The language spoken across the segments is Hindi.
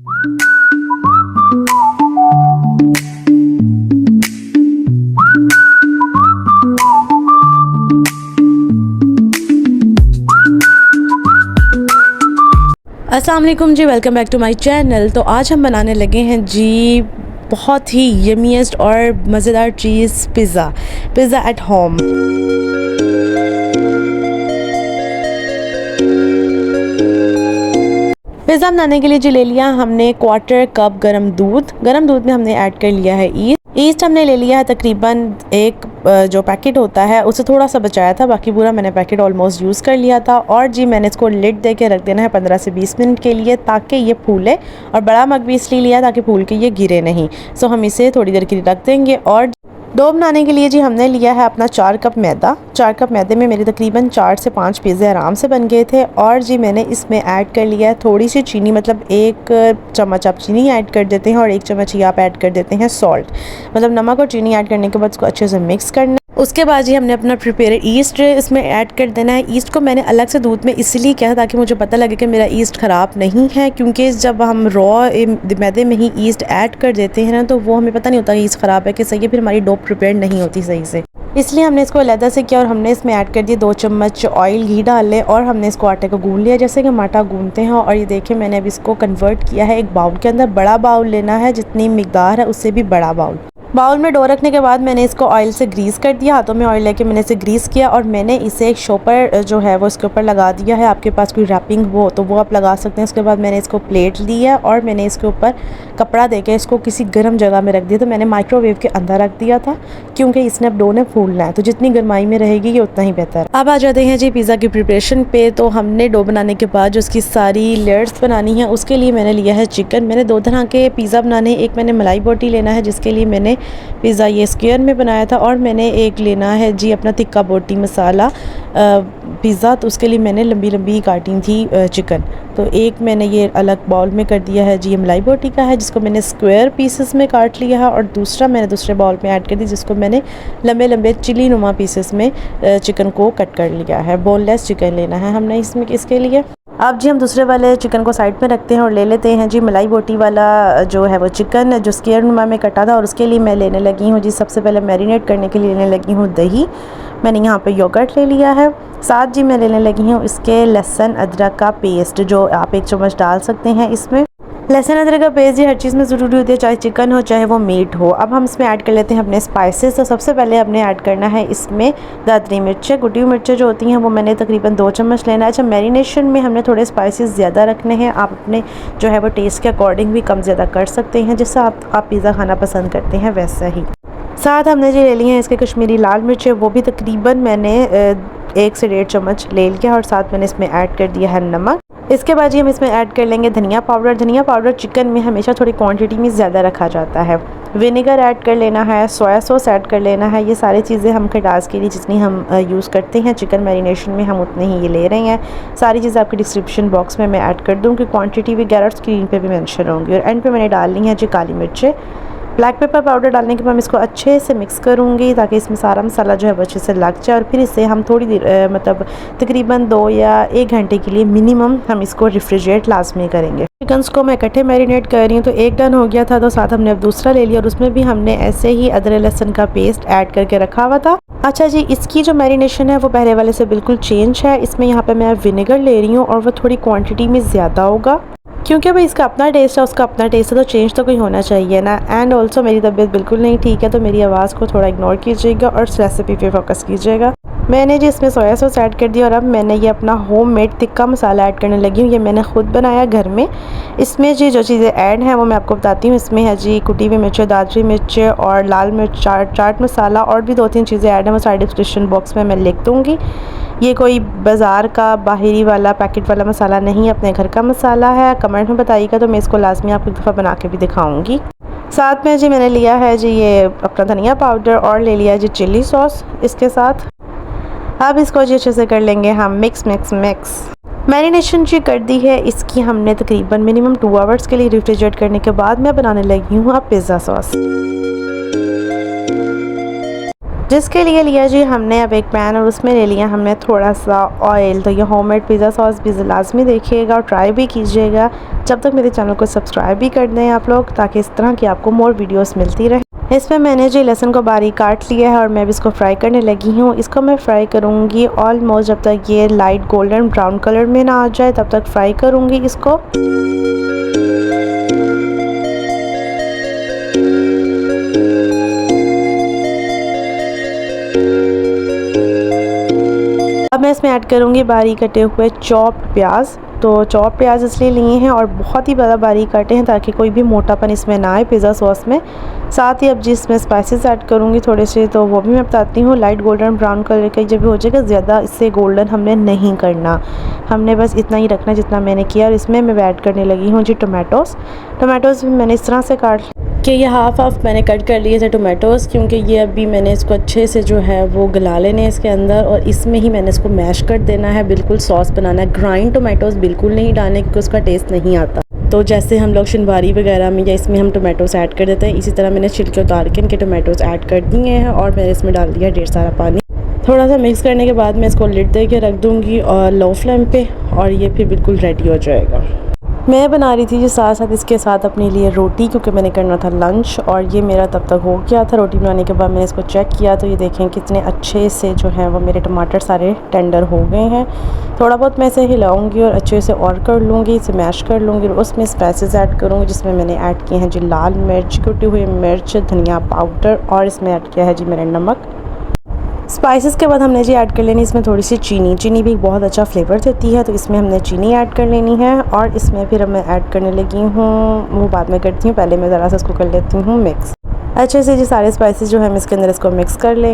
अस्सलाम वालेकुम जी, welcome back to my channel. तो आज हम बनाने लगे हैं जी बहुत ही यमीएस्ट और मज़ेदार cheese pizza at home. Pizza बनाने के लिए जी ले लिया हमने क्वार्टर कप गरम दूध में हमने ऐड कर लिया है ईस्ट हमने ले लिया है तकरीबन एक जो पैकेट होता है उससे थोड़ा सा बचाया था, बाकी पूरा मैंने पैकेट ऑलमोस्ट यूज़ कर लिया था। और जी मैंने इसको लिड दे के रख देना है 15 से 20 मिनट के लिए ताकि ये फूले, और बड़ा मग भी इसलिए लिया ताकि फूल के ये गिरे नहीं। सो हम इसे थोड़ी देर के लिए रख देंगे। और डो बनाने के लिए जी हमने लिया है अपना 4 कप मैदा। 4 कप मैदे में मेरे तकरीबन 4 से 5 पिज़्ज़े आराम से बन गए थे। और जी मैंने इसमें ऐड कर लिया है थोड़ी सी चीनी, मतलब 1 चम्मच आप चीनी ऐड कर देते हैं और 1 चम्मच ही आप ऐड कर देते हैं सॉल्ट, मतलब नमक और चीनी ऐड करने के बाद इसको अच्छे से मिक्स करना। उसके बाद जी हमने अपना प्रिपेयर ईस्ट इसमें ऐड कर देना है। ईस्ट को मैंने अलग से दूध में इसलिए किया था ताकि मुझे पता लगे कि मेरा ईस्ट ख़राब नहीं है, क्योंकि जब हम रॉ मैदे में ही ईस्ट ऐड कर देते हैं ना तो वो हमें पता नहीं होता कि ईस्ट ख़राब है कि सही है, फिर हमारी डो प्रिपेयर नहीं होती सही से। इसलिए हमने इसको अलग से किया और हमने इसमें ऐड कर दिए 2 चम्मच ऑयल घी डाल ले और हमने इसको आटे को गूंद लिया जैसे कि हम आटा गूंदते हैं। और ये देखिए मैंने अब इसको कन्वर्ट किया है एक बाउल के अंदर। बड़ा बाउल लेना है, जितनी मिकदार है उससे भी बड़ा बाउल में डो रखने के बाद मैंने इसको ऑयल से ग्रीस कर दिया, हाथों में ऑयल लेके मैंने इसे ग्रीस किया और मैंने इसे एक शॉपर जो है वो इसके ऊपर लगा दिया है। आपके पास कोई रैपिंग हो तो वो आप लगा सकते हैं। उसके बाद मैंने इसको प्लेट ली है और मैंने इसके ऊपर कपड़ा देके इसको किसी गर्म जगह में रख दिया। तो मैंने माइक्रोवेव के अंदर रख दिया था क्योंकि इसने अब डो ने फूलना है, तो जितनी गर्माई में रहेगी ये उतना ही बेहतर। अब आ जाते हैं जी पिज़्ज़ा की प्रिपरेशन पे। तो हमने डो बनाने के बाद जो उसकी सारी लेयर्स बनानी है उसके लिए मैंने लिया है चिकन। मैंने 2 तरह के पिज़्ज़ा बनाने, एक मैंने मलाई बोटी लेना है जिसके लिए मैंने पिज़्ज़ा ये स्क्वायर में बनाया था, और मैंने एक लेना है जी अपना तिक्का बोटी मसाला पिज़्ज़ा, तो उसके लिए मैंने लंबी लंबी काटी थी चिकन। तो एक मैंने ये अलग बाउल में कर दिया है जी, ये मलाई बोटी का है जिसको मैंने स्क्वायर पीसेस में काट लिया है, और दूसरा मैंने दूसरे बाउल में ऐड कर दी जिसको मैंने लंबे लंबे चिली नुमा पीसेस में चिकन को कट कर लिया है। बोनलेस चिकन लेना है हमने इसमें इसके लिए। अब जी हम दूसरे वाले चिकन को साइड में रखते हैं और ले लेते हैं जी मलाई बोटी वाला जो है वो चिकन जो स्क्वायर नुमा में कटा था। और उसके लिए मैं लेने लगी हूँ जी, सबसे पहले मैरिनेट करने के लिए लेने लगी हूँ दही। मैंने यहाँ पे योगर्ट ले लिया है। साथ जी मैं लेने लगी हूँ इसके लहसुन अदरक का पेस्ट, जो आप 1 चम्मच डाल सकते हैं इसमें। लहसुन अदरक का पेस्ट जी हर चीज़ में ज़रूरी होती है, चाहे चिकन हो चाहे वो मीट हो। अब हम इसमें ऐड कर लेते हैं अपने स्पाइसेस। तो सबसे पहले हमने ऐड करना है इसमें दादरी मिर्चें, कुटी हुई मिर्चें जो होती हैं वो मैंने तकरीबन 2 चम्मच लेना है। अच्छा, मैरिनेशन में हमने थोड़े स्पाइसेस ज़्यादा रखने हैं, आप अपने जो है वो टेस्ट के अकॉर्डिंग भी कम ज़्यादा कर सकते हैं, जैसा आप पिज़्ज़ा खाना पसंद करते हैं वैसा ही। साथ हमने जो ले लिए हैं इसके कश्मीरी लाल मिर्चें, वो भी तकरीबन मैंने 1 से 1.5 चम्मच ले लिया, और साथ मैंने इसमें ऐड कर दिया है नमक। इसके बाद जी हम इसमें ऐड कर लेंगे धनिया पाउडर। धनिया पाउडर चिकन में हमेशा थोड़ी क्वांटिटी में ज़्यादा रखा जाता है। विनेगर ऐड कर लेना है, सोया सॉस ऐड कर लेना है। ये सारी चीज़ें हम खटास के लिए जितनी हम यूज़ करते हैं चिकन मैरिनेशन में हम उतने ही ये ले रहे हैं। सारी चीज़ें आपके डिस्क्रिप्शन बॉक्स में मैं ऐड कर दूँगी, क्वान्टिटी वगैरह स्क्रीन पर भी मैंशन होंगी। और एंड पे मैंने डालनी है जी काली मिर्चें। ब्लैक पेपर पाउडर डालने के बाद मैं इसको अच्छे से मिक्स करूँगी ताकि इसमें सारा मसाला जो है वो अच्छे से लग जाए, और फिर इसे हम थोड़ी देर मतलब तकरीबन 2 या 1 घंटे के लिए मिनिमम हम इसको रेफ्रिजरेट लाजमी करेंगे। चिकन्स को मैं इकट्ठे मैरिनेट कर रही हूँ, तो एक डन हो गया था, तो साथ हमने अब दूसरा ले लिया और उसमें भी हमने ऐसे ही अदरक लहसुन का पेस्ट ऐड करके रखा हुआ था। अच्छा जी, इसकी जो मैरिनेशन है वो पहले वाले से बिल्कुल चेंज है। इसमें यहाँ पे मैं विनेगर ले रही हूँ और वो थोड़ी क्वांटिटी में ज़्यादा होगा, क्योंकि भाई इसका अपना टेस्ट है, उसका अपना टेस्ट है, तो चेंज तो कोई होना चाहिए ना। एंड ऑल्सो मेरी तबीयत बिल्कुल नहीं ठीक है, तो मेरी आवाज़ को थोड़ा इग्नोर कीजिएगा और रेसिपी पे फोकस कीजिएगा। मैंने जी इसमें सोया सॉस ऐड कर दिया और अब मैंने ये अपना होममेड तिक्का मसाला ऐड करने लगी हूँ। ये मैंने खुद बनाया घर में। इसमें जी जो चीज़ें ऐड हैं वो मैं आपको बताती हूँ। इसमें है जी कुटी हुई मिर्चें, दादरी मिर्चें और लाल मिर्च, चाट मसाला, और भी 2-3 चीज़ें ऐड हैं, वो सारी डिस्क्रिप्शन बॉक्स में मैं लिख दूँगी। ये कोई बाज़ार का बाहरी वाला पैकेट वाला मसाला नहीं, अपने घर का मसाला है। कमेंट में बताइएगा तो मैं इसको लाजमी आपको एक दफ़ा बना के भी दिखाऊँगी। साथ में जी मैंने लिया है जी ये अपना धनिया पाउडर और ले लिया है जी चिली सॉस इसके साथ। अब इसको जी अच्छे से कर लेंगे हम मिक्स। मैरिनेशन जी कर दी है इसकी हमने तकरीबन मिनिमम 2 आवर्स के लिए रेफ्रिजरेट करने के बाद मैं बनाने लगी हूँ अब पिज़्ज़ा सॉस। जिसके लिए लिया जी हमने अब एक पैन और उसमें ले लिया हमने थोड़ा सा ऑयल। तो ये होममेड पिज़्ज़ा सॉस भी लाजमी देखिएगा और ट्राई भी कीजिएगा। जब तक मेरे चैनल को सब्सक्राइब भी कर दें आप लोग, ताकि इस तरह की आपको मोर वीडियोस मिलती रहे। इसमें मैंने जी लहसुन को बारीक काट लिया है और मैं भी इसको फ्राई करने लगी हूँ। इसको मैं फ्राई करूँगी ऑलमोस्ट जब तक ये लाइट गोल्डन ब्राउन कलर में ना आ जाए, तब तक फ्राई करूँगी इसको। अब मैं इसमें ऐड करूँगी बारीक कटे हुए चॉप्ड प्याज। तो चॉप प्याज इसलिए लिए हैं और बहुत ही ज़्यादा बारीक काटे हैं ताकि कोई भी मोटापन इसमें ना आए पिज़्ज़ा सॉस में। साथ ही अब जिसमें स्पाइसेस ऐड करूँगी थोड़े से, तो वो भी मैं बताती हूँ। लाइट गोल्डन ब्राउन कलर का जब हो जाएगा, ज़्यादा इससे गोल्डन हमने नहीं करना, हमने बस इतना ही रखना जितना मैंने किया। और इसमें मैं ऐड करने लगी हूँ जी टोमेटोज़ भी मैंने इस तरह से काट कि ये हाफ़ मैंने कट कर लिए थे टोमेटोज़, क्योंकि ये अभी मैंने इसको अच्छे से जो है वो गला लेने हैं इसके अंदर और इसमें ही मैंने इसको मैश कर देना है। बिल्कुल सॉस बनाना है, ग्राइंड टोमेटोज़ बिल्कुल नहीं डालने क्योंकि उसका टेस्ट नहीं आता। तो जैसे हम लोग शिनवारी वगैरह में या इसमें हम टोमेटोज़ ऐड कर देते हैं, इसी तरह मैंने छिलके उतार के इनके टोमेटोज़ ऐड कर दिए हैं और मैंने इसमें डाल दिया ढेर सारा पानी। थोड़ा सा मिक्स करने के बाद मैं इसको लिड दे के रख दूँगी और लो फ्लेम पे, और ये फिर बिल्कुल रेडी हो जाएगा। मैं बना रही थी जी साथ साथ इसके साथ अपने लिए रोटी, क्योंकि मैंने करना था लंच और ये मेरा तब तक हो गया था। रोटी बनाने के बाद मैंने इसको चेक किया तो ये देखें कितने अच्छे से जो है वो मेरे टमाटर सारे टेंडर हो गए हैं। थोड़ा बहुत मैं इसे हिलाऊंगी और अच्छे से और कर लूँगी, इसे मैश कर लूँगी और उसमें स्पाइसेस ऐड करूँगी, जिसमें मैंने ऐड किए हैं जी लाल मिर्च, कुटी हुई मिर्च, धनिया पाउडर और इसमें ऐड किया है जी मैंने नमक। स्पाइसेस के बाद हमने जी ऐड कर लेनी इसमें थोड़ी सी चीनी भी बहुत अच्छा फ्लेवर देती है, तो इसमें हमने चीनी ऐड कर लेनी है। और इसमें फिर मैं ऐड करने लगी हूँ, वो बाद में करती हूँ, पहले मैं ज़रा सा इसको कर लेती हूँ मिक्स अच्छे से। जी सारे स्पाइसेस जो है इसके अंदर इसको मिक्स कर लें।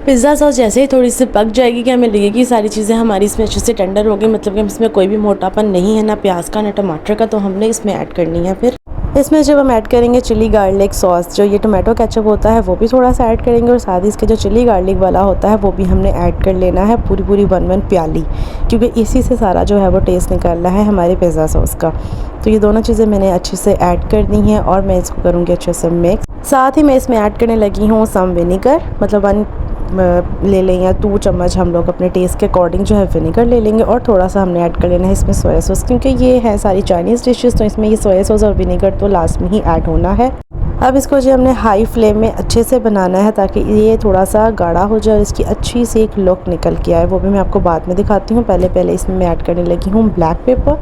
पिज़्ज़ा सॉस जैसे ही थोड़ी सी पक जाएगी कि हमें लगेगी सारी चीज़ें हमारी इसमें अच्छे से टेंडर हो गई, मतलब कि इसमें कोई भी मोटापन नहीं है, ना प्याज का ना टमाटर का, तो हमने इसमें ऐड करनी है। फिर इसमें जब हम ऐड करेंगे चिली गार्लिक सॉस, जो ये टोमेटो केचप होता है वो भी थोड़ा सा ऐड करेंगे और साथ ही इसके जो चिली गार्लिक वाला होता है वो भी हमने ऐड कर लेना है, पूरी 1 प्याली, क्योंकि इसी से सारा जो है वो टेस्ट निकलना है हमारे पिज़्ज़ा सॉस का। तो ये दोनों चीज़ें मैंने अच्छे से ऐड कर दी हैं और मैं इसको करूँगी अच्छे से मिक्स। साथ ही मैं इसमें ऐड करने लगी हूँ सम विनीगर, मतलब 1 ले लें या 2 चम्मच हम लोग अपने टेस्ट के अकॉर्डिंग जो है विनेगर ले लेंगे। और थोड़ा सा हमने ऐड कर लेना है इसमें सोया सॉस, क्योंकि ये है सारी चाइनीज़ डिशेस, तो इसमें ये सोया सॉस और विनेगर तो लास्ट में ही ऐड होना है। अब इसको जो हमने हाई फ्लेम में अच्छे से बनाना है ताकि ये थोड़ा सा गाढ़ा हो जाए और इसकी अच्छी सी एक लुक निकल के आए, वो भी मैं आपको बाद में दिखाती हूँ। पहले इसमें मैं ऐड करने लगी हूँ ब्लैक पेपर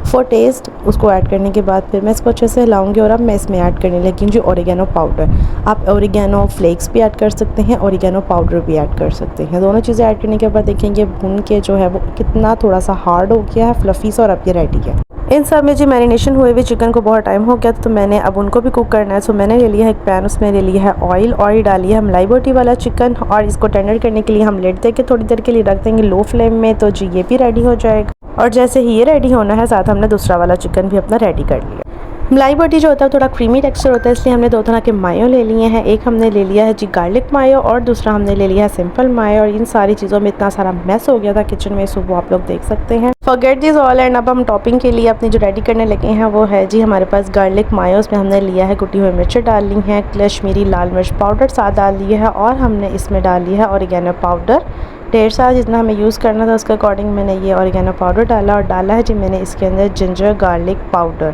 फॉर टेस्ट। उसको ऐड करने के बाद फिर मैं इसको अच्छे से हिलाऊंगी और अब मैं इसमें ऐड करने लगी हूँ जो ओरिगेनो पाउडर। आप ओरिगेनो फ्लेक्स भी ऐड कर सकते हैं, ओरिगेनो पाउडर भी ऐड कर सकते हैं। दोनों चीज़ें ऐड करने के बाद देखेंगे भून के जो है वो कितना थोड़ा सा हार्ड हो गया है, फ्लफ़ी सा, और अब ये रेडी है। इन सब में जी मैरिनेशन हुए हुए चिकन को बहुत टाइम हो गया था, तो मैंने अब उनको भी कुक करना है। सो मैंने ले लिया है एक पैन, उसमें ले लिया है ऑयल डाली है मलाई बोटी वाला चिकन, और इसको टेंडर करने के लिए हम लिड दे के थोड़ी देर के लिए रख देंगे लो फ्लेम में, तो जी ये भी रेडी हो जाएगा। और जैसे ही ये रेडी होना है, साथ हमने दूसरा वाला चिकन भी अपना रेडी कर लिया। मलाई बोटी जो होता है थोड़ा क्रीमी टेक्सचर होता है, इसलिए हमने 2 तरह के मायो ले लिए हैं। एक हमने ले लिया है जी गार्लिक मायो और दूसरा हमने ले लिया है सिंपल मायो। और इन सारी चीज़ों में इतना सारा मैस हो गया था किचन में, सो वो आप लोग देख सकते हैं। फॉरगेट दिस ऑल एंड अब हम टॉपिंग के लिए अपनी जो रेडी करने लगे हैं वो है जी हमारे पास गार्लिक मायो। उसमें हमने लिया है कुटी हुई मिर्च डाल ली हैं, कश्मीरी लाल मिर्च पाउडर साथ डाल दिया है, और हमने इसमें डाल लिया है ओरिगेनो पाउडर ढेर सारा, जितना हमें यूज़ करना था उसके अकॉर्डिंग मैंने ये ओरिगेनो पाउडर डाला। और डाला है जी मैंने इसके अंदर ginger garlic powder,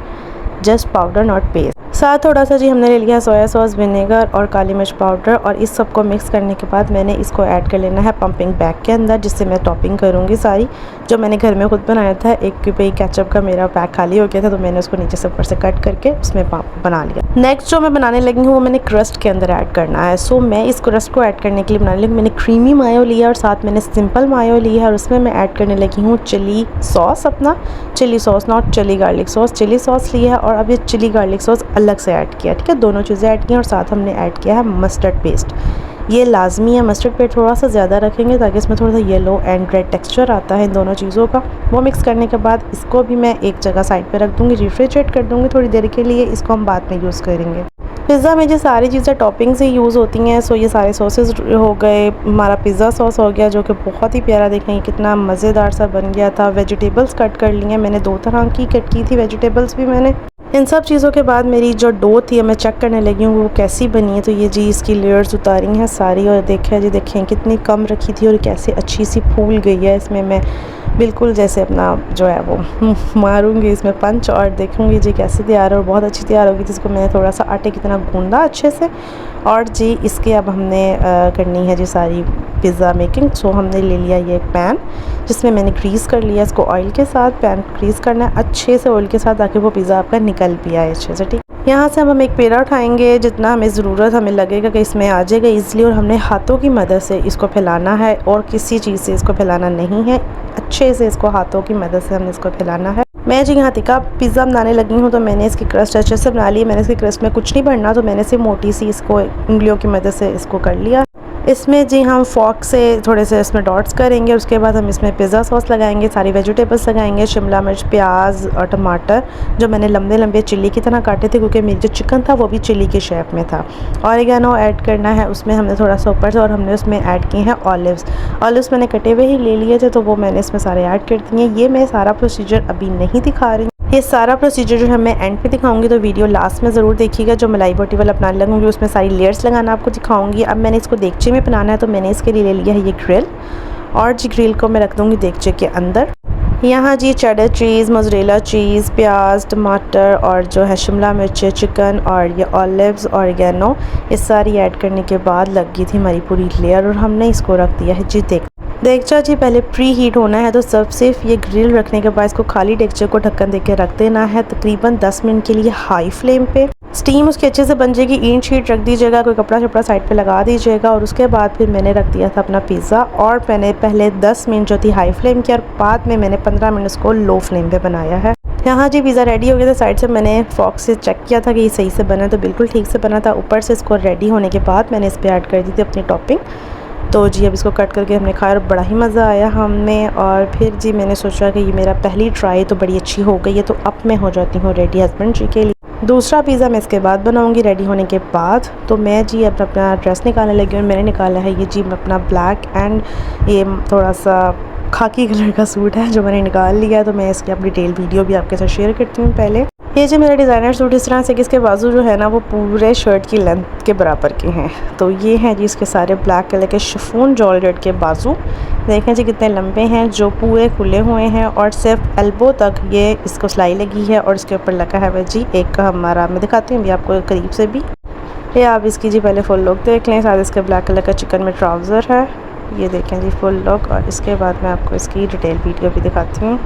just powder not paste. साथ थोड़ा सा जी हमने ले लिया सोया सॉस, विनेगर और काली मिर्च पाउडर, और इस सब को मिक्स करने के बाद मैंने इसको ऐड कर लेना है पंपिंग बैग के अंदर, जिससे मैं टॉपिंग करूँगी सारी जो मैंने घर में खुद बनाया था। एक पे केचप का मेरा पैक खाली हो गया था, तो मैंने उसको नीचे से ऊपर से कट करके उसमें बना लिया। नेक्स्ट जो मैं बनाने लगी हूँ वो मैंने क्रस्ट के अंदर ऐड करना है। सो मैं इस क्रस्ट को ऐड करने के लिए बनाने लगी, मैंने क्रीमी मायो लिया और साथ मैंने सिंपल मायो लिया है, और उसमें मैं ऐड करने लगी हूँ चिली सॉस, अपना chilli sauce, not chilli garlic sauce, chilli sauce लिया है। और अब ये चिली गार्लिक सॉस अलग से ऐड किया, ठीक है, दोनों चीज़ें ऐड की। और साथ हमने ऐड किया है मस्टर्ड पेस्ट, ये लाजमी है, मस्टर्ड पेस्ट थोड़ा सा ज़्यादा रखेंगे ताकि इसमें थोड़ा सा येलो एंड रेड टेक्सचर आता है इन दोनों चीज़ों का। वो मिक्स करने के बाद इसको भी मैं एक जगह साइड पे रख दूँगी, रेफ्रिजरेट कर दूँगी थोड़ी देर के लिए, इसको हम बाद में यूज़ करेंगे। पिज़्ज़ा में जो सारी चीज़ें टॉपिंग से यूज़ होती हैं, सो ये सारे सॉसेस हो गए, हमारा पिज़्ज़ा सॉस हो गया जो कि बहुत ही प्यारा, देखेंगे कितना मज़ेदार सा बन गया था। वेजिटेबल्स कट कर लिए, मैंने 2 तरह की कट की थी वेजिटेबल्स भी मैंने। इन सब चीज़ों के बाद मेरी जो डो थी मैं चेक करने लगी हूँ वो कैसी बनी है। तो ये जी इसकी लेयर्स उतारी हैं सारी, और देखिए जी, देखें कितनी कम रखी थी और कैसे अच्छी सी फूल गई है। इसमें मैं बिल्कुल जैसे अपना जो है वो मारूंगी इसमें पंच, और देखूंगी जी कैसे तैयार है, और बहुत अच्छी तैयार होगी। जिसको मैंने थोड़ा सा आटे की तरह गूंदा अच्छे से, और जी इसके अब हमने करनी है जी सारी पिज़्ज़ा मेकिंग। सो हमने ले लिया ये पैन जिसमें मैंने ग्रीस कर लिया इसको ऑयल के साथ। पैन ग्रीस करना है अच्छे से ऑयल के साथ ताकि वो पिज़्ज़ा आपका निकल भी आए अच्छे से। ठीक, यहाँ से अब हम एक पेड़ा उठाएंगे जितना हमें ज़रूरत हमें लगेगा कि इसमें आ जाएगा ईज़िली, और हमने हाथों की मदद से इसको फैलाना है और किसी चीज़ से इसको फैलाना नहीं है। अच्छे से इसको हाथों की मदद से हमने इसको फैलाना है। मैं जी यहाँ टिक्का पिज़्ज़ा बनाने लगी हूँ, तो मैंने इसकी क्रस्ट अच्छे से बना ली। मैंने इसकी क्रस्ट में कुछ नहीं भरना, तो मैंने सिर्फ मोटी सी इसको उंगलियों की मदद से इसको कर लिया। इसमें जी हम फॉक से थोड़े से इसमें डॉट्स करेंगे। उसके बाद हम इसमें पिज़्ज़ा सॉस लगाएंगे, सारी वेजिटेबल्स लगाएंगे, शिमला मिर्च, प्याज और टमाटर जो मैंने लंबे लंबे चिल्ली की तरह काटे थे, क्योंकि मेरी जो चिकन था वो भी चिल्ली के शेप में था। ऑरिगेनो ऐड करना है उसमें हमने थोड़ा सा ऊपर से, और हमने उसमें ऐड किए हैं ऑलिव्स मैंने कटे हुए ही ले लिए थे, तो वो मैंने इसमें सारे ऐड कर दिए। ये मैं सारा प्रोसीजर अभी नहीं दिखा रही, ये सारा प्रोसीजर जो है मैं एंड पे दिखाऊंगी, तो वीडियो लास्ट में ज़रूर देखिएगा। जो मलाई बोटी वाला बनाने लगूंगी उसमें सारी लेयर्स लगाना आपको दिखाऊंगी। अब मैंने इसको देगचे में बनाना है, तो मैंने इसके लिए ले लिया है ये ग्रिल, और जी ग्रिल को मैं रख दूँगी देगचे के अंदर। यहाँ जी चेडर चीज़, मोज़रेला चीज़, प्याज, टमाटर और जो है शिमला मिर्च, चिकन और ये ऑलिव्स, ऑरिगेनो, ये सारी ऐड करने के बाद लग गई थी हमारी पूरी लेयर, और हमने इसको रख दिया है जी देगचा जी पहले प्री हीट होना है। तो सब सिर्फ ये ग्रिल रखने के बाद इसको खाली देगचे को ढक्कन देके रख देना है तकरीबन 10 मिनट के लिए हाई फ्लेम पे। स्टीम उसकी अच्छे से बन जाएगी। ईंट शीट रख दीजिएगा, कोई कपड़ा शपड़ा साइड पे लगा दीजिएगा, और उसके बाद फिर मैंने रख दिया था अपना पिज़्ज़ा, और मैंने पहले 10 मिनट जो थी हाई फ्लेम की, और बाद में मैंने 15 मिनट उसको लो फ्लेम पे बनाया है। यहाँ जी पिज़्ज़ा रेडी हो गया था। साइड से मैंने फॉक से चेक किया था कि ये सही से बना, तो बिल्कुल ठीक से बना था। ऊपर से इसको रेडी होने के बाद मैंने इस पर ऐड कर दी थी अपनी टॉपिंग। तो जी अब इसको कट करके हमने खाया और बड़ा ही मज़ा आया हमें। और फिर जी मैंने सोचा कि ये मेरा पहली ट्राई तो बड़ी अच्छी हो गई है, तो अब मैं हो जाती हूँ रेडी हस्बैंड जी के लिए। दूसरा पिज़्ज़ा मैं इसके बाद बनाऊँगी रेडी होने के बाद। तो मैं जी अब अपना ड्रेस निकालने लगी हूँ। मैंने निकाला है ये जी अपना ब्लैक एंड ये थोड़ा सा खाकी कलर का सूट है जो मैंने निकाल लिया है। तो मैं इसकी अब डिटेल वीडियो भी आपके साथ शेयर करती हूँ। पहले ये जो मेरा डिज़ाइनर सूट इस तरह से कि इसके बाजू जो है ना वो पूरे शर्ट की लेंथ के बराबर के हैं। तो ये हैं जी इसके सारे ब्लैक कलर के शिफॉन जॉर्जेट के बाजू, देखें जी कितने लंबे हैं, जो पूरे खुले हुए हैं, और सिर्फ एल्बो तक ये इसको सिलाई लगी है। और इसके ऊपर लगा है वह जी एक हमारा, मैं दिखाती हूँ अभी आपको करीब से भी। ये आप इसकी जी पहले फुल लुक देख लें। साथ इसके ब्लैक कलर का चिकन में ट्राउज़र है, ये देखें जी फुल लुक। और इसके बाद मैं आपको इसकी डिटेल वीडियो भी दिखाती हूँ।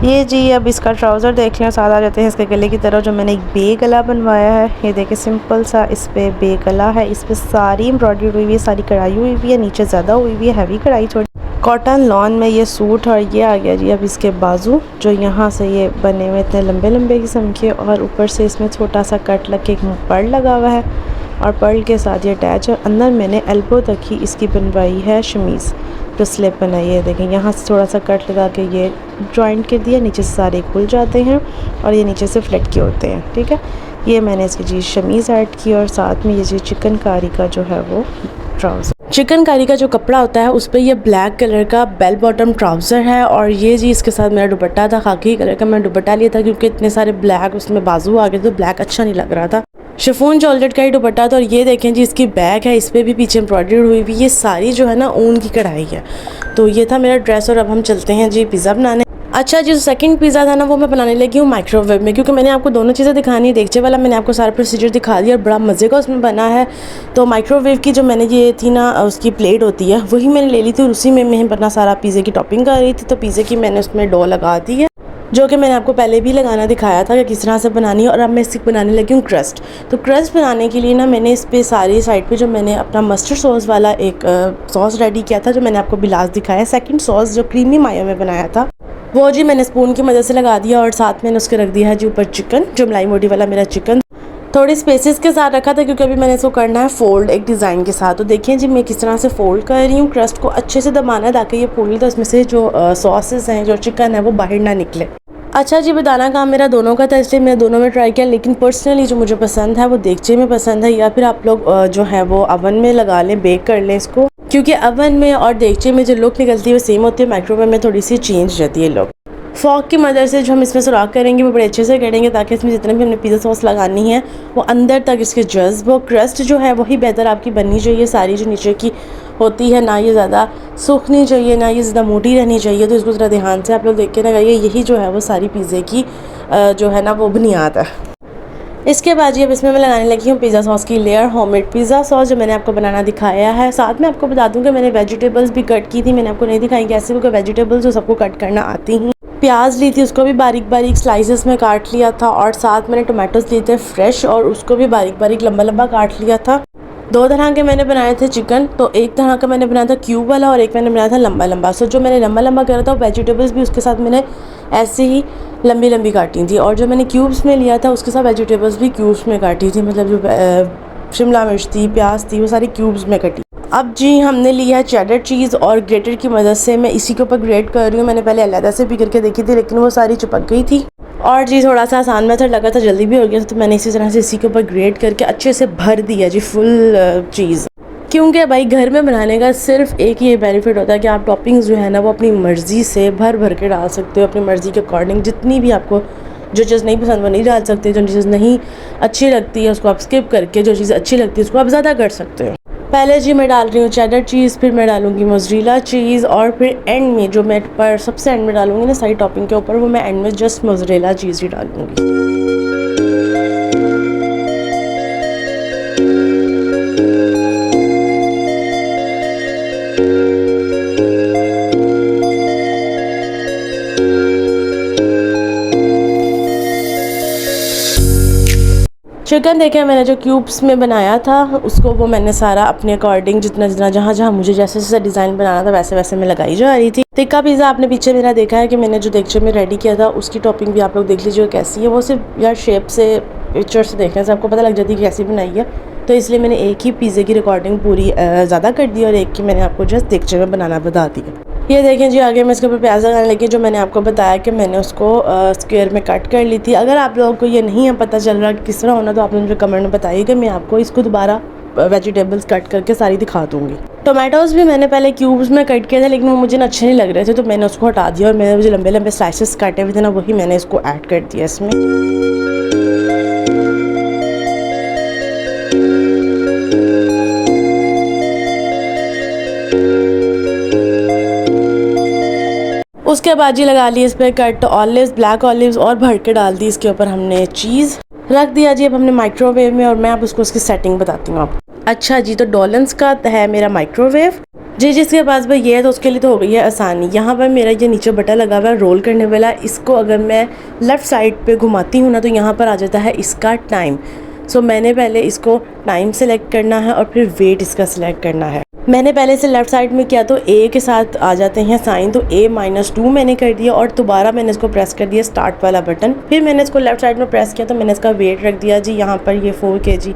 ये जी अब इसका ट्राउज़र देख लें, साथ आ जाते हैं इसके गले की तरह। जो मैंने एक बे गला बनवाया है, ये देखें सिंपल सा इस पे बे गला है। इस पे सारी एम्ब्रॉयडरी हुई हुई है, सारी कढ़ाई हुई हुई है, नीचे ज़्यादा हुई हुई है, हैवी कढ़ाई थोड़ी। कॉटन लॉन में ये सूट, और ये आ गया जी अब इसके बाजू जो यहाँ से ये बने हुए इतने लंबे लंबे किस्म के, और ऊपर से इसमें छोटा सा कट लग के एक पर्ल लगा हुआ है, और पर्ल के साथ ये अटैच है। अंदर मैंने एल्बो तक ही इसकी बनवाई है शमीज़, जो स्लिप बनाई है। देखें यहाँ से थोड़ा सा कट लगा के ये जॉइंट कर दिया, नीचे से सारे खुल जाते हैं और ये नीचे से फ्लेट के होते हैं। ठीक है, ये मैंने इसकी जी शमीज़ ऐड की, और साथ में ये जी चिकनकारी का जो है वो ट्राउज़र, चिकनकारी का जो कपड़ा होता है उस पर ये ब्लैक कलर का बेल बॉटम ट्राउज़र है। और ये जी इसके साथ मेरा दुपट्टा था, खाकी कलर का मैं दुपट्टा लिया था, क्योंकि इतने सारे ब्लैक उसमें बाजू आ गए तो ब्लैक अच्छा नहीं लग रहा था। शिफॉन जॉर्जेट का ही दुपट्टा था। और ये देखें जी इसकी बैग है, इस पर भी पीछे एम्ब्रॉयडरी हुई हुई, ये सारी जो है ना ऊन की कढ़ाई है। तो ये था मेरा ड्रेस, और अब हम चलते हैं जी पिज़्ज़ा बनाने। अच्छा जी, जो सेकंड पिज़्ज़ा था ना वो मैं बनाने लगी हूँ माइक्रोवेव में, क्योंकि मैंने आपको दोनों चीज़ें दिखानी है। देगचे वाला मैंने आपको सारा प्रोसीजर दिखा दिया और बड़ा मज़े का उसमें बना है। तो माइक्रोवेव की जो मैंने ये थी ना उसकी प्लेट होती है वही मैंने ले ली थी, और उसी में मैं अपना सारा पिज़्ज़े की टॉपिंग कर रही थी। तो पिज़्ज़े की मैंने उसमें डो लगा दी है, जो कि मैंने आपको पहले भी लगाना दिखाया था कि किस तरह से बनानी है। और अब मैं इसकी बनाने लगी हूँ क्रस्ट। तो क्रस्ट बनाने के लिए ना मैंने इस पे सारी साइड पे जो मैंने अपना मस्टर्ड सॉस वाला एक सॉस रेडी किया था, जो मैंने आपको भी लास्ट दिखाया। सेकंड सॉस जो क्रीमी मायो में बनाया था वो जी मैंने स्पून की मदद से लगा दिया, और साथ मैंने उसके रख दिया है जी ऊपर चिकन, जो मलाई मोटी वाला मेरा चिकन थोड़ी स्पेसेस के साथ रखा था, क्योंकि अभी मैंने इसको करना है फोल्ड एक डिज़ाइन के साथ। तो देखिए जी मैं किस तरह से फोल्ड कर रही हूँ। क्रस्ट को अच्छे से दबाना है ताकि ये फूले, तो इसमें से जो सॉसेस हैं, जो चिकन है वो बाहर ना निकले। अच्छा जी, बताना काम मेरा दोनों का था, इसलिए मैंने दोनों में ट्राई किया। लेकिन पर्सनली जो मुझे पसंद है वो देगचे में पसंद है, या फिर आप लोग जो है वो अवन में लगा लें, बेक कर लें इसको, क्योंकि अवन में और देगचे में जो लुक निकलती है वो सेम होती है, माइक्रोवेव में थोड़ी सी चेंज रहती है लुक। फॉक की मदद से जो हम इसमें सुराख करेंगे वो बड़े अच्छे से करेंगे ताकि इसमें जितने भी हमने पिज़्ज़ा सॉस लगानी है वो अंदर तक इसके जज्ब हो। क्रस्ट जो है वही बेहतर आपकी बननी चाहिए, सारी जो नीचे की होती है ना ये ज़्यादा सूखनी चाहिए ना ये ज़्यादा मोटी रहनी चाहिए। तो इसको ज़रा ध्यान से आप लोग देख के लगाइए। यही जो है वो सारी पिज़्ज़े की जो है ना वो बुनियाद है। इसके बाद जी अब इसमें मैं लगाने लगी हूँ पिज़्ज़ा सॉस की लेयर, होममेड पिज़्ज़ा सॉस जो मैंने आपको बनाना दिखाया है। साथ में आपको बता दूँ कि मैंने वेजिटेबल्स भी कट की थी, मैंने आपको नहीं दिखाई कैसे, क्योंकि वेजिटेबल्स जो सबको कट करना आती हैं। प्याज ली थी, उसको भी बारीक बारीक स्लाइसेस में काट लिया था, और साथ मैंने टोमेटोज़ लिए थे फ्रेश और उसको भी बारीक बारीक लंबा लंबा काट लिया था। 2 तरह के मैंने बनाए थे चिकन, तो एक तरह का मैंने बनाया था क्यूब वाला और एक मैंने बनाया था लंबा लंबा। सो जो मैंने लंबा लंबा करा था वेजिटेबल्स भी उसके साथ मैंने ऐसे ही लंबी लंबी काटी थी, और जो मैंने क्यूब्स में लिया था उसके साथ वेजिटेबल्स भी क्यूब्स में काटी थी, मतलब जो शिमला मिर्च थी, प्याज थी, वो सारी क्यूब्स में कटी। अब जी हमने लिया है चेडर चीज़ और ग्रेटर की मदद से मैं इसी के ऊपर ग्रेट कर रही हूँ। मैंने पहले अलहदा से भी करके देखी थी लेकिन वो सारी चिपक गई थी, और जी थोड़ा सा आसान मेथड लगा था, जल्दी भी हो गया था, तो मैंने इसी तरह से इसी के ऊपर ग्रेट करके अच्छे से भर दिया जी फुल चीज़। क्योंकि भाई घर में बनाने का सिर्फ एक ही बेनिफिट होता है कि आप टॉपिंग्स जो है ना वो अपनी मर्ज़ी से भर भर के डाल सकते हो, अपनी मर्ज़ी के अकॉर्डिंग। जितनी भी आपको जो चीज़ नहीं पसंद वो नहीं डाल सकते, जो चीज़ नहीं अच्छी लगती है उसको आप स्किप करके जो चीज़ अच्छी लगती है उसको आप ज़्यादा कर सकते हो। पहले जी मैं डाल रही हूँ चेडर चीज़, फिर मैं डालूँगी मोज़रेला चीज़, और फिर एंड में जो मैं पर सबसे एंड में डालूँगी ना सारी टॉपिंग के ऊपर, वो मैं एंड में जस्ट मोज़रेला चीज़ ही डालूँगी। चिकन देखें मैंने जो क्यूब्स में बनाया था उसको वो मैंने सारा अपने अकॉर्डिंग जितना जितना जहाँ जहाँ मुझे जैसे जैसे डिज़ाइन बनाना था वैसे वैसे मैं लगाई जा रही थी। टिक्का पिज़्ज़ा आपने पीछे मेरा देखा है कि मैंने जो देगचे में रेडी किया था उसकी टॉपिंग भी आप लोग देख लीजिए कैसी है। वो सिर्फ यार शेप से पिक्चर से देखने से आपको पता लग जाती है कि कैसी बनाई है, तो इसलिए मैंने एक ही पिज़्ज़े की रिकॉर्डिंग पूरी ज़्यादा कर दी और एक की मैंने आपको जस्ट देगचे में बनाना बता दिया। ये देखें जी आगे मैं इसके ऊपर प्याज लगाने लगी, जो मैंने आपको बताया कि मैंने उसको स्क्वायर में कट कर ली थी। अगर आप लोगों को ये नहीं है पता चल रहा कि किस तरह होना, तो आप मुझे कमेंट में बताइएगा, मैं आपको इसको दोबारा वेजिटेबल्स कट करके सारी दिखा दूँगी। टोमेटोज़ भी मैंने पहले क्यूब्स में कट किए थे लेकिन वो मुझे अच्छे नहीं लग रहे थे, तो मैंने उसको हटा दिया और मैंने जो लंबे लंबे स्लाइसेस काटे हुए थे ना वही मैंने इसको ऐड कर दिया इसमें। उसके बाद जी लगा ली इस पर कट ऑलिव्स, ब्लैक ऑलिव्स, और भर के डाल दी इसके ऊपर हमने चीज़, रख दिया जी अब हमने माइक्रोवेव में। और मैं अब उसको उसकी सेटिंग बताती हूँ आपको। अच्छा जी, तो डॉलन्स का है मेरा माइक्रोवेव जी, जिसके पास भाई ये है तो उसके लिए तो हो गई है आसानी। यहाँ पर मेरा ये नीचे बटन लगा हुआ है रोल करने वाला, इसको अगर मैं लेफ़्ट साइड पे घुमाती हूँ ना तो यहाँ पर आ जाता है इसका टाइम। सो मैंने पहले इसको टाइम सेलेक्ट करना है और फिर वेट इसका सिलेक्ट करना है। मैंने पहले से लेफ़्ट साइड में किया तो ए के साथ आ जाते हैं साइन, तो A-2 मैंने कर दिया और दोबारा मैंने इसको प्रेस कर दिया स्टार्ट वाला बटन। फिर मैंने इसको लेफ़्ट साइड में प्रेस किया तो मैंने इसका वेट रख दिया जी, यहाँ पर ये 4 kg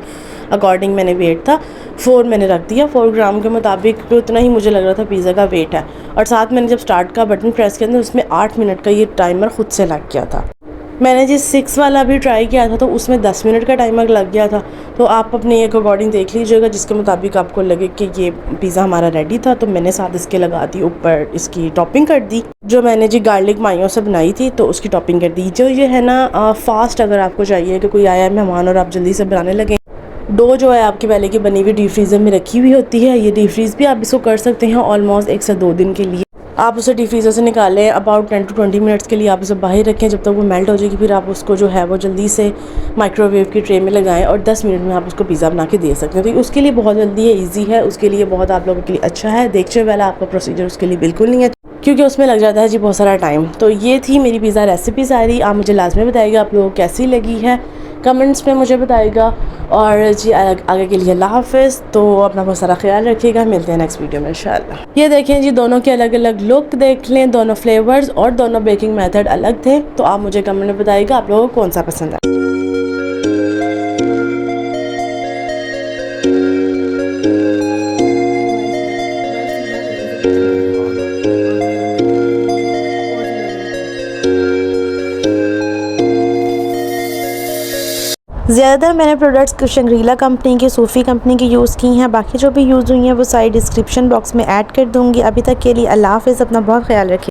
अकॉर्डिंग मैंने वेट था 4 मैंने रख दिया, 4 ग्राम के मुताबिक, तो उतना ही मुझे लग रहा था पिज़्ज़ा का वेट है। और साथ मैंने जब स्टार्ट का बटन प्रेस किया तो उसमें 8 मिनट का ये टाइमर खुद से लग गया था। मैंने जिस 6 वाला भी ट्राई किया था तो उसमें 10 मिनट का टाइमर लग गया था। तो आप अपने एक अकॉर्डिंग देख लीजिएगा जिसके मुताबिक आपको लगे कि ये पिज़्ज़ा हमारा रेडी था। तो मैंने साथ इसके लगा दी ऊपर इसकी टॉपिंग कर दी, जो मैंने जी गार्लिक मायों से बनाई थी तो उसकी टॉपिंग कर दी। जो ये है ना फास्ट अगर आपको चाहिए कि कोई आया है मेहमान और आप जल्दी से बनाने लगे, डो जो है आपकी पहले की बनी हुई डीप फ्रीज़र में रखी हुई होती है, ये डीप फ्रीज़ भी आप इसको कर सकते हैं ऑलमोस्ट 1 से 2 दिन के लिए। आप उसे डीप फ्रीज़र से निकालें, अबाउट 10 to 20 मिनट्स के लिए आप उसे बाहर रखें जब तक वो मेल्ट हो जाएगी। फिर आप उसको जो है वो जल्दी से माइक्रोवेव की ट्रे में लगाएं और 10 मिनट में आप उसको पिज़्ज़ा बना के दे सकते हैं। तो उसके लिए बहुत जल्दी है, ईजी है, उसके लिए बहुत आप लोगों के लिए अच्छा है। देखने वाला आपका प्रोसीजर उसके लिए बिल्कुल नहीं है क्योंकि उसमें लग जाता है जी बहुत सारा टाइम। तो ये थी मेरी पिज़्ज़ा रेसिपी सारी। आप मुझे लाजमी बताइएगा आप लोगों को कैसी लगी है, कमेंट्स में मुझे बताइएगा। और जी आगे के लिए अल्लाह हाफ़िज़। तो अपना बहुत सारा ख्याल रखिएगा, मिलते हैं नेक्स्ट वीडियो में इंशाल्लाह। ये देखें जी दोनों के अलग अलग लुक देख लें, दोनों फ्लेवर्स और दोनों बेकिंग मेथड अलग थे। तो आप मुझे कमेंट में बताइएगा आप लोगों को कौन सा पसंद है। ज़्यादातर मैंने प्रोडक्ट्स शंग्रीला कंपनी की, सूफ़ी कंपनी की यूज़ की हैं। बाकी जो भी यूज़ हुई हैं वो सारी डिस्क्रिप्शन बॉक्स में ऐड कर दूँगी। अभी तक के लिए अल्लाह हाफ़िज़, अपना बहुत ख्याल रखिए।